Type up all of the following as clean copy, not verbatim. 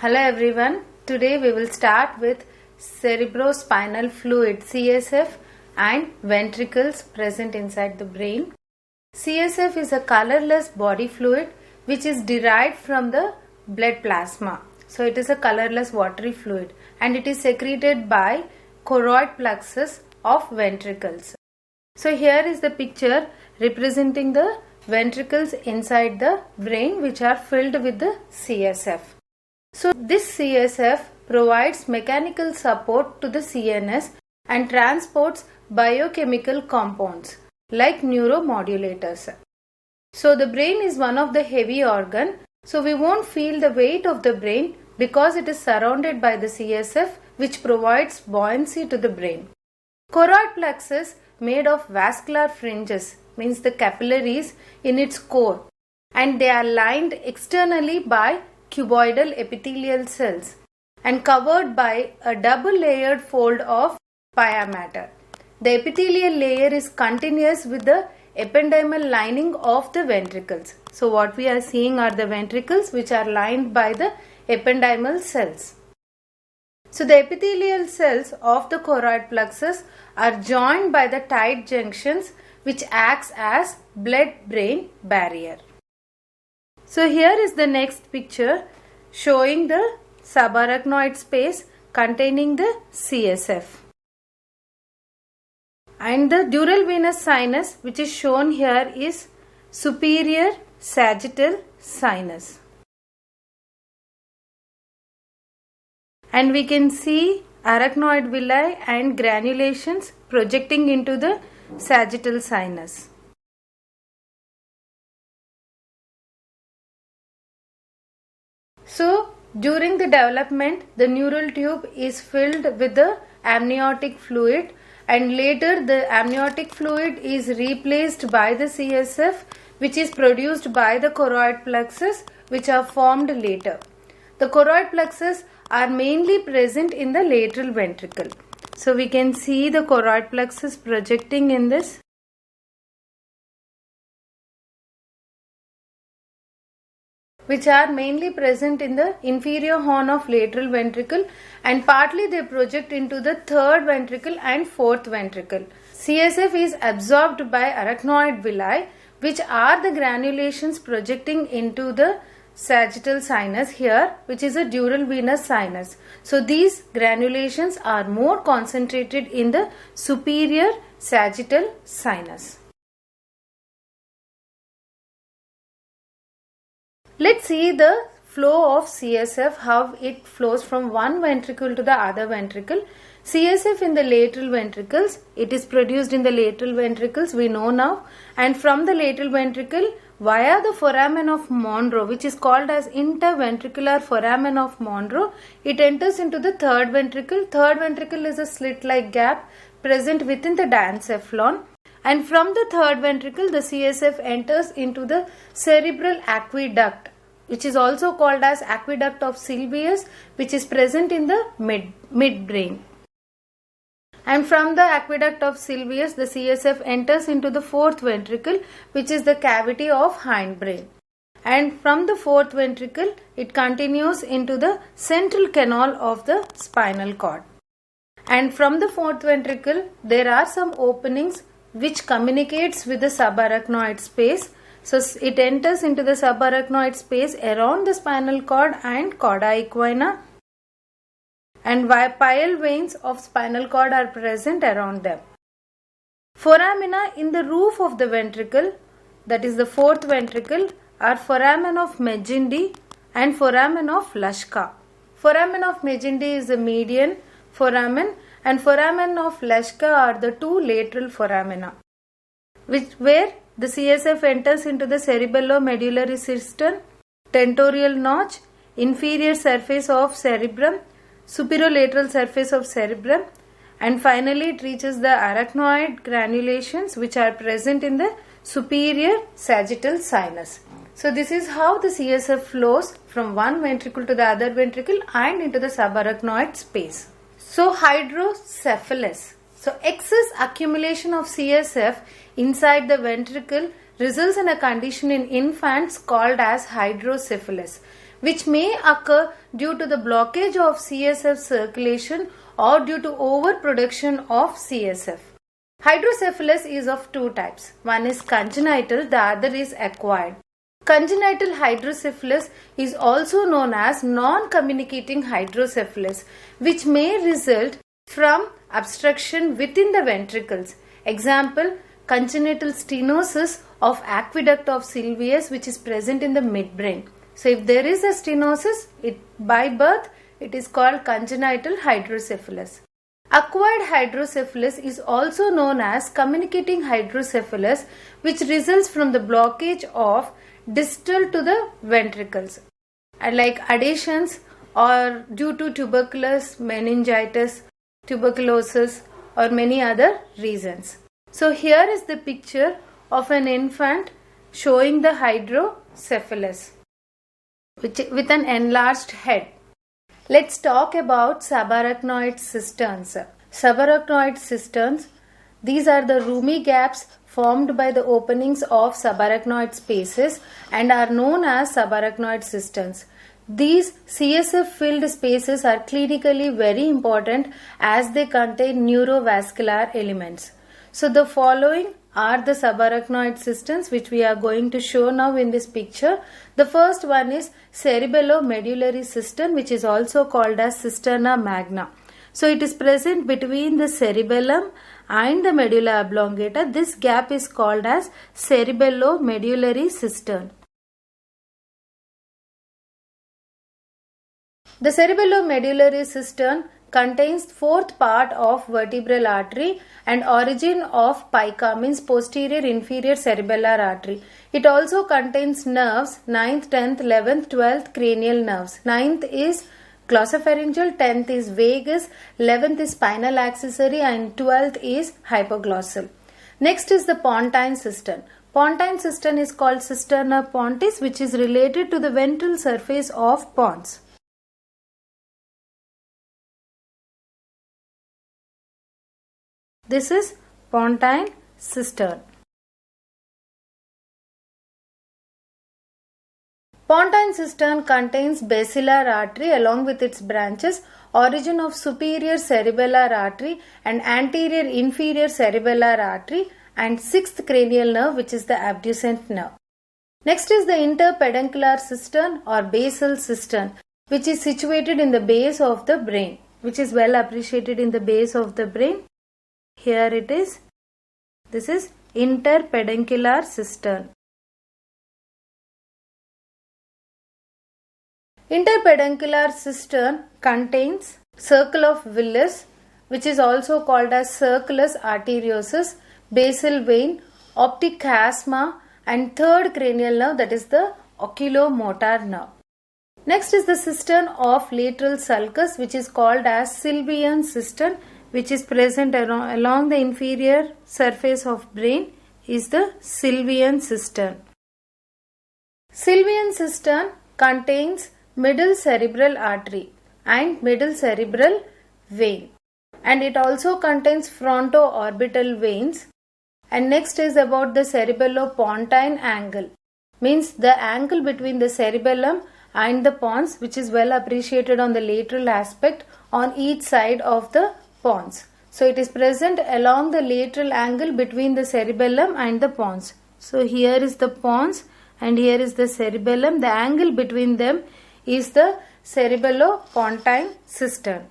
Hello everyone. Today we will start with cerebrospinal fluid CSF and ventricles present inside the brain. CSF is a colorless body fluid which is derived from the blood plasma. So it is a colorless watery fluid and it is secreted by choroid plexus of ventricles. So here is the picture representing the ventricles inside the brain which are filled with the CSF. So this CSF provides mechanical support to the CNS and transports biochemical compounds like neuromodulators. So the brain is one of the heavy organ, so we won't feel the weight of the brain because it is surrounded by the CSF which provides buoyancy to the brain. Choroid plexus made of vascular fringes means the capillaries in its core, and they are lined externally by cuboidal epithelial cells and covered by a double layered fold of pia mater. The epithelial layer is continuous with the ependymal lining of the ventricles. So what we are seeing are the ventricles which are lined by the ependymal cells. So the epithelial cells of the choroid plexus are joined by the tight junctions which acts as blood-brain barrier. So here is the next picture showing the subarachnoid space containing the CSF. And the dural venous sinus which is shown here is superior sagittal sinus. And we can see arachnoid villi and granulations projecting into the sagittal sinus. So, during the development, the neural tube is filled with the amniotic fluid, and later the amniotic fluid is replaced by the CSF which is produced by the choroid plexus which are formed later. The choroid plexus are mainly present in the lateral ventricle. So, we can see the choroid plexus projecting in this. Which are mainly present in the inferior horn of lateral ventricle, and partly they project into the third ventricle and fourth ventricle. CSF is absorbed by arachnoid villi which are the granulations projecting into the sagittal sinus here, which is a dural venous sinus. So these granulations are more concentrated in the superior sagittal sinus. Let's see the flow of CSF, how it flows from one ventricle to the other ventricle. CSF in the lateral ventricles, it is produced in the lateral ventricles, we know now, and from the lateral ventricle via the foramen of Monro, which is called as interventricular foramen of Monro, it enters into the third ventricle. Third ventricle is a slit-like gap present within the diencephalon. And from the third ventricle, the CSF enters into the cerebral aqueduct, which is also called as aqueduct of Sylvius, which is present in the midbrain. And from the aqueduct of Sylvius, the CSF enters into the fourth ventricle, which is the cavity of hindbrain. And from the fourth ventricle, it continues into the central canal of the spinal cord. And from the fourth ventricle, there are some openings which communicates with the subarachnoid space. So it enters into the subarachnoid space around the spinal cord and cauda equina, and pial veins of spinal cord are present around them. Foramina in the roof of the ventricle, that is the fourth ventricle, are foramen of Magendie and foramen of Lashka. Foramen of Magendie is the median foramen, and foramen of Lashka are the two lateral foramina, where the CSF enters into the cerebellomedullary system, tentorial notch, inferior surface of cerebrum, superolateral surface of cerebrum, and finally it reaches the arachnoid granulations which are present in the superior sagittal sinus. So this is how the CSF flows from one ventricle to the other ventricle and into the subarachnoid space. So hydrocephalus. So excess accumulation of CSF inside the ventricle results in a condition in infants called as hydrocephalus. which may occur due to the blockage of CSF circulation or due to overproduction of CSF. Hydrocephalus is of two types. One is congenital, the other is acquired. Congenital hydrocephalus is also known as non-communicating hydrocephalus, which may result from obstruction within the ventricles. Example, congenital stenosis of aqueduct of Sylvius, which is present in the midbrain. So if there is a stenosis, by birth, it is called congenital hydrocephalus. Acquired hydrocephalus is also known as communicating hydrocephalus, which results from the blockage of distal to the ventricles, and like adhesions or due to tuberculosis, meningitis, tuberculosis or many other reasons. So here is the picture of an infant showing the hydrocephalus with an enlarged head. Let's talk about subarachnoid cisterns. Subarachnoid cisterns, these are the roomy gaps formed by the openings of subarachnoid spaces and are known as subarachnoid cisterns. These CSF filled spaces are clinically very important as they contain neurovascular elements. So the following are the subarachnoid cisterns which we are going to show now in this picture. The first one is cerebellomedullary cistern, which is also called as cisterna magna. So it is present between the cerebellum and the medulla oblongata. This gap is called as cerebellomedullary cistern. The cerebellomedullary cistern contains fourth part of vertebral artery and origin of pica, means posterior inferior cerebellar artery. It also contains nerves, 9th, 10th, 11th, 12th cranial nerves. 9th is glossopharyngeal, 10th is vagus, 11th is spinal accessory and 12th is hypoglossal. Next is the pontine cistern. Pontine cistern is called cisterna pontis, which is related to the ventral surface of pons. This is pontine cistern. Pontine cistern contains basilar artery along with its branches, origin of superior cerebellar artery and anterior inferior cerebellar artery, and 6th cranial nerve, which is the abducent nerve. Next is the interpeduncular cistern or basal cistern, which is situated in the base of the brain, which is well appreciated in the base of the brain. Here it is. This is interpeduncular cistern. Interpeduncular cistern contains circle of Willis, which is also called as circulus arteriosus, basal vein, optic chiasma and 3rd cranial nerve, that is the oculomotor nerve. Next is the cistern of lateral sulcus, which is called as Sylvian cistern, which is present along the inferior surface of brain, is the Sylvian cistern. Sylvian cistern contains middle cerebral artery and middle cerebral vein, and it also contains fronto-orbital veins. And next is about the cerebellopontine angle, means the angle between the cerebellum and the pons, which is well appreciated on the lateral aspect on each side of the pons. So it is present along the lateral angle between the cerebellum and the pons. So here is the pons and here is the cerebellum. The angle between them is the cerebellopontine cistern.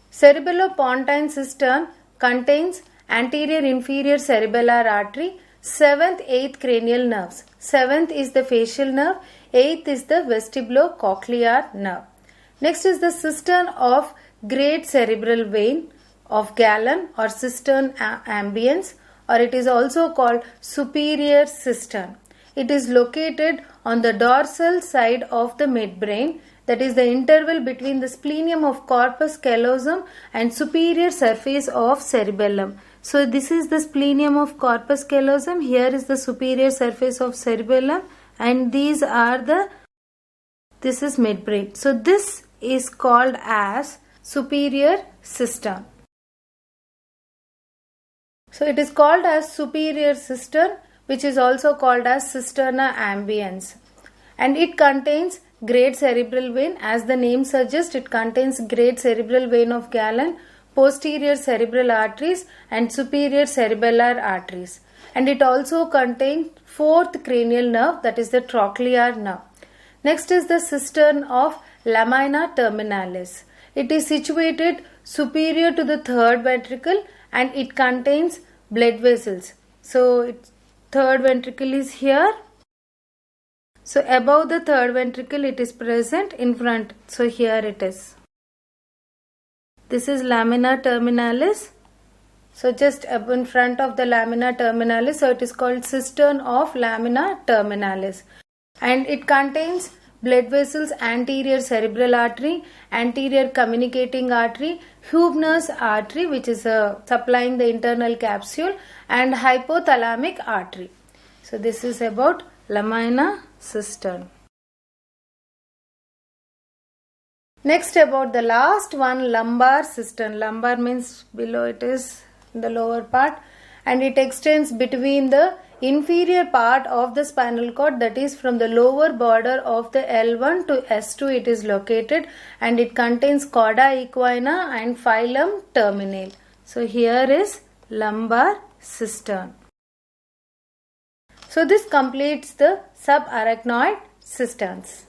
Cerebellopontine cistern contains anterior inferior cerebellar artery, 7th, 8th cranial nerves. 7th is the facial nerve, 8th is the vestibulocochlear nerve. Next is the cistern of great cerebral vein of Galen or cistern ambiens, or it is also called superior cistern. It is located on the dorsal side of the midbrain, that is the interval between the splenium of corpus callosum and superior surface of cerebellum. So this is the splenium of corpus callosum, here is the superior surface of cerebellum, and this is midbrain. So this is called as superior cistern. So it is called as superior cistern, which is also called as cisterna ambiens. and it contains great cerebral vein. As the name suggests, it contains great cerebral vein of Galen, posterior cerebral arteries and superior cerebellar arteries. And it also contains fourth cranial nerve, that is the trochlear nerve. Next is the cistern of lamina terminalis. It is situated superior to the third ventricle and it contains blood vessels. So third ventricle is here. So above the third ventricle it is present in front. So here it is. This is lamina terminalis. So just up in front of the lamina terminalis. So it is called cistern of lamina terminalis. And it contains blood vessels, anterior cerebral artery, anterior communicating artery, Hubner's artery which is supplying the internal capsule, and hypothalamic artery. So this is about lamina cistern. Next about the last one, lumbar cistern. Lumbar means below, it is the lower part, and it extends between the inferior part of the spinal cord, that is from the lower border of the L1 to S2 it is located, and it contains cauda equina and phylum terminale. So here is lumbar cistern. So this completes the subarachnoid cisterns.